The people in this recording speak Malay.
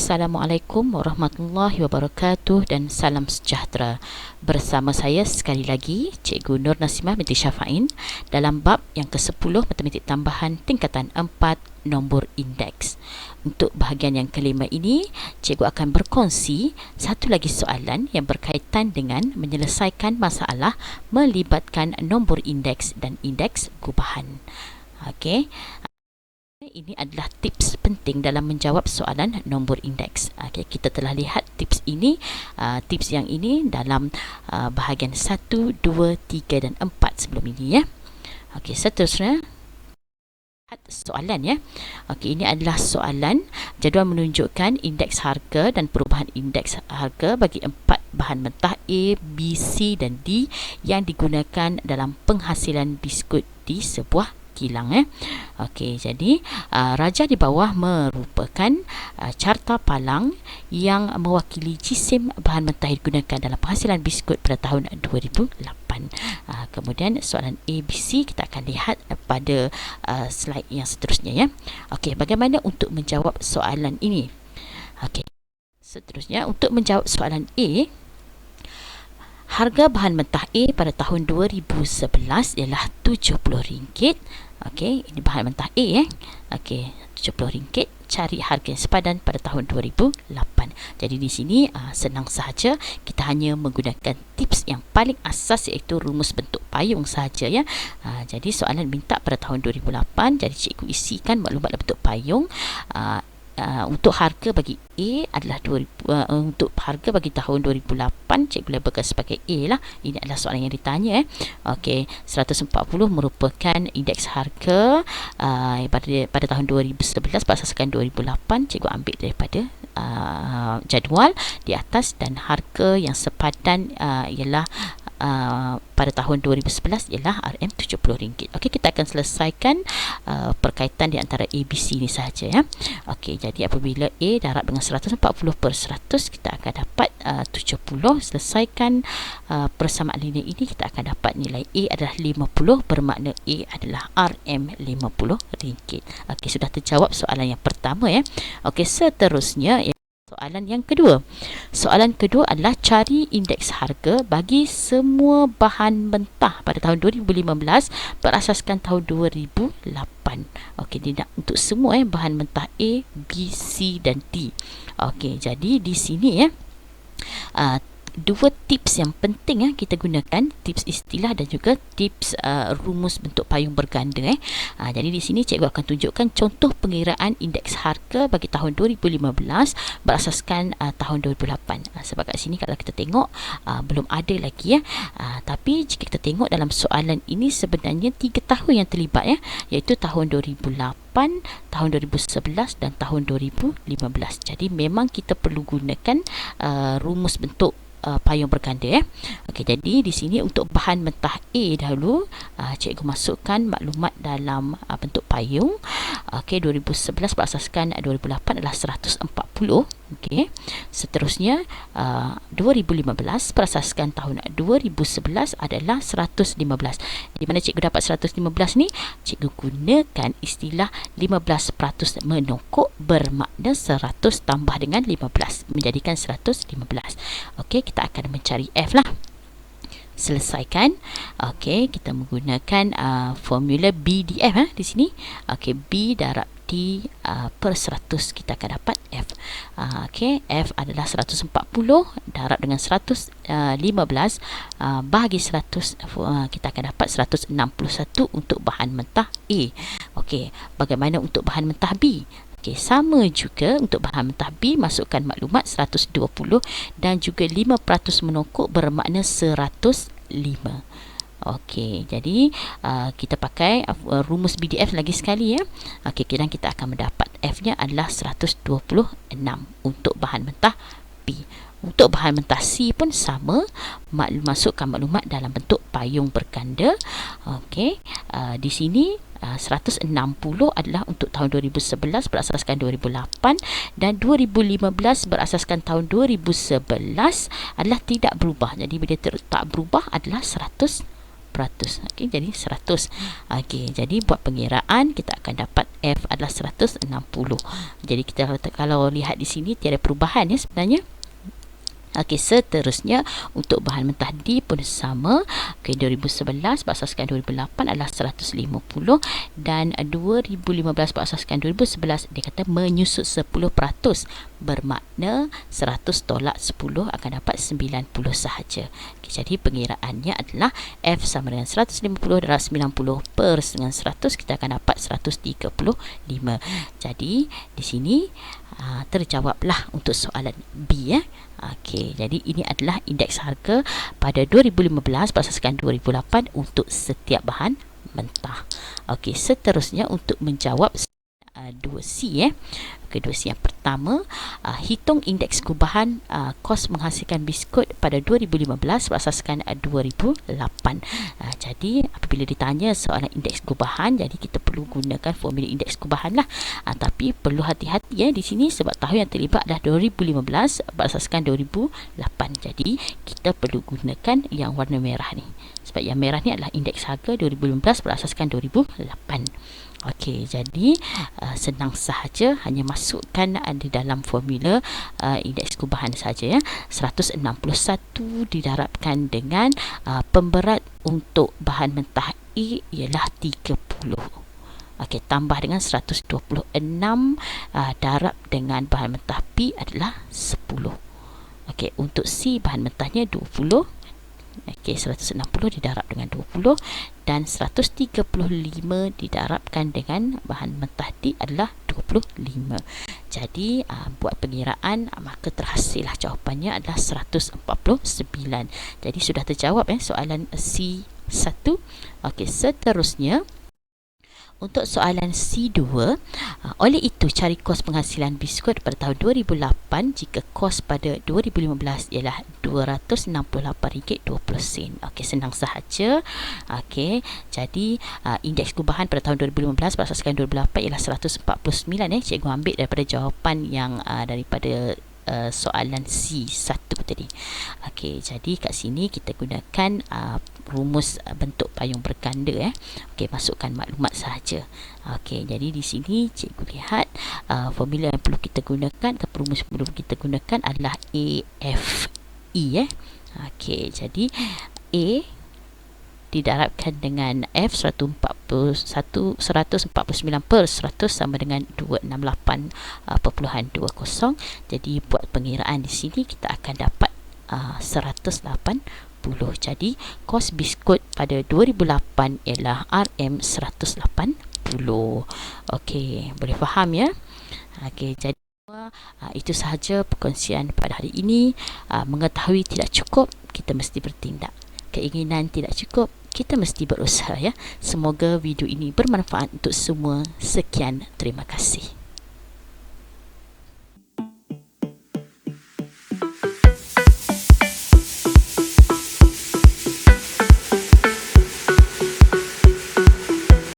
Assalamualaikum warahmatullahi wabarakatuh dan salam sejahtera. Bersama saya sekali lagi Cikgu Nur Nasimah binti Syafa'in dalam bab yang ke-10 Matematik Tambahan tingkatan 4 nombor indeks. Untuk bahagian yang kelima ini, Cikgu akan berkongsi satu lagi soalan yang berkaitan dengan menyelesaikan masalah melibatkan nombor indeks dan indeks gubahan. Okey. Ini adalah tips penting dalam menjawab soalan nombor indeks. Okay, kita telah lihat tips ini, tips yang ini dalam bahagian 1, 2, 3 dan 4 sebelum ini ya. Okey, seterusnya soalan ya. Okey, ini adalah soalan jadual menunjukkan indeks harga dan perubahan indeks harga bagi 4 bahan mentah A, B, C dan D yang digunakan dalam penghasilan biskut di sebuah kilang ya. Okey, jadi raja di bawah merupakan carta palang yang mewakili jisim bahan mentah yang digunakan dalam penghasilan biskut pada tahun 2008. Kemudian soalan A, B, C kita akan lihat pada slide yang seterusnya ya. Okey, bagaimana untuk menjawab soalan ini? Okey. Seterusnya untuk menjawab soalan A, harga bahan mentah A pada tahun 2011 ialah RM70. Okey, ini bahan mentah A ya. Okey, RM70. Cari harga yang sepadan pada tahun 2008. Jadi di sini senang sahaja, kita hanya menggunakan tips yang paling asas iaitu rumus bentuk payung sahaja ya. Jadi soalan minta pada tahun 2008, jadi cikgu isikan maklumat dalam bentuk payung. Untuk harga bagi A adalah 2000, untuk harga bagi tahun 2008 cikgu labelkan sebagai A lah. Ini adalah soalan yang ditanya Okey, 140 merupakan indeks harga pada tahun 2011 berasaskan 2008. Cikgu ambil daripada jadual di atas, dan harga yang sepadan ialah pada tahun 2011 ialah RM70. Okey, kita akan selesaikan perkaitan di antara A, B, C ini sahaja ya. Okey, jadi apabila A darab dengan 140 per 100, kita akan dapat 70. Selesaikan persamaan linear ini, kita akan dapat nilai A adalah 50, bermakna A adalah RM50. Okey, sudah terjawab soalan yang pertama ya. Okey, seterusnya soalan yang kedua. Soalan kedua adalah cari indeks harga bagi semua bahan mentah pada tahun 2015 berasaskan tahun 2008. Okey, tidak untuk semua bahan mentah A, B, C dan D. Okey, jadi di sini dua tips yang penting kita gunakan, tips istilah dan juga tips rumus bentuk payung berganda jadi di sini cikgu akan tunjukkan contoh pengiraan indeks harga bagi tahun 2015 berasaskan tahun 2008. Sebab kat sini kalau kita tengok belum ada lagi tapi jika kita tengok dalam soalan ini sebenarnya 3 tahun yang terlibat iaitu tahun 2008, tahun 2011 dan tahun 2015. Jadi memang kita perlu gunakan rumus bentuk payung berganda Okey, jadi di sini untuk bahan mentah A dahulu, cikgu masukkan maklumat dalam bentuk payung. Okey, 2011 berasaskan 2008 adalah 140. Okey, seterusnya 2015 berasaskan tahun 2011 adalah 115. Di mana cikgu dapat 115 ni? Cikgu gunakan istilah 15% menokok, bermakna 100 tambah dengan 15 menjadikan 115. Okey, kita akan mencari F lah. Selesaikan. Okey, kita menggunakan formula BDF di sini. Okey, B darab D per 100, kita akan dapat F. Okey, F adalah 140 darab dengan 115 bahagi 100, kita akan dapat 161 untuk bahan mentah A. Okey, bagaimana untuk bahan mentah B? Okey, sama juga untuk bahan mentah B, masukkan maklumat 120 dan juga 5% menokok, bermakna 105. Okey, jadi kita pakai rumus BDF lagi sekali Okey, dan kita akan mendapat F-nya adalah 126 untuk bahan mentah B. Untuk bahan mentah C pun sama, masukkan maklumat dalam bentuk payung berganda. Okey, di sini 160 adalah untuk tahun 2011 berasaskan 2008, dan 2015 berasaskan tahun 2011 adalah tidak berubah. Jadi bila tak berubah adalah 140. Okey, jadi 100. Okey, jadi buat pengiraan kita akan dapat F adalah 160. Jadi kita kalau lihat di sini tiada perubahan ya sebenarnya. Okey, seterusnya untuk bahan mentah D pun sama. Okey, 2011 berasaskan 2008 adalah 150 dan 2015 berasaskan 2011 dia kata menyusut 10%, bermakna 100 tolak 10 akan dapat 90 sahaja. Okey, jadi pengiraannya adalah F sama dengan 150 darab 90 per dengan 100, kita akan dapat 135. Jadi di sini terjawablah untuk soalan B ya. Okey, jadi ini adalah indeks harga pada 2015 berasaskan 2008 untuk setiap bahan mentah. Okey, seterusnya untuk menjawab 2C Okey, 2C yang pertama, hitung indeks gubahan kos menghasilkan biskut pada 2015 berasaskan 2008. Jadi apabila ditanya soalan indeks gubahan, jadi kita perlu gunakan formula indeks gubahan lah. Tapi perlu hati-hati ya di sini sebab tahun yang terlibat adalah 2015 berasaskan 2008. Jadi kita perlu gunakan yang warna merah ni. Sebab yang merah ni adalah indeks harga 2015 berasaskan 2008. Okey, jadi senang sahaja, hanya masukkan di dalam formula indeks gubahan saja ya. 161 didarabkan dengan pemberat untuk bahan mentah E ialah 30. Okey, tambah dengan 126 darab dengan bahan mentah P adalah 10. Okey, untuk C bahan mentahnya 20. Okey, 160 didarab dengan 20 dan 135 didarabkan dengan bahan mentah D adalah 25. Jadi buat pengiraan maka terhasillah jawapannya adalah 149. Jadi sudah terjawab soalan C1. Okey, seterusnya untuk soalan C2, oleh itu cari kos penghasilan biskut pada tahun 2008 jika kos pada 2015 ialah RM268.20. Okey, senang sahaja. Okey, jadi indeks gubahan pada tahun 2015 berasaskan 2008 ialah 149 Cikgu ambil daripada jawapan yang daripada soalan C1 tadi. Okey, jadi kat sini kita gunakan rumus bentuk payung berganda Okey, masukkan maklumat sahaja. Okey, jadi di sini cikgu lihat formula yang perlu kita gunakan atau rumus yang perlu kita gunakan adalah AFE Okey, jadi A didarabkan dengan F 149 per 100 sama dengan 268.20. Jadi buat pengiraan di sini kita akan dapat 180. Jadi kos biskut pada 2008 ialah RM180. Okey, boleh faham ya? Okey, jadi itu sahaja perkongsian pada hari ini. Mengetahui tidak cukup, kita mesti bertindak. Keinginan tidak cukup, kita mesti berusaha ya. Semoga video ini bermanfaat untuk semua. Sekian, terima kasih.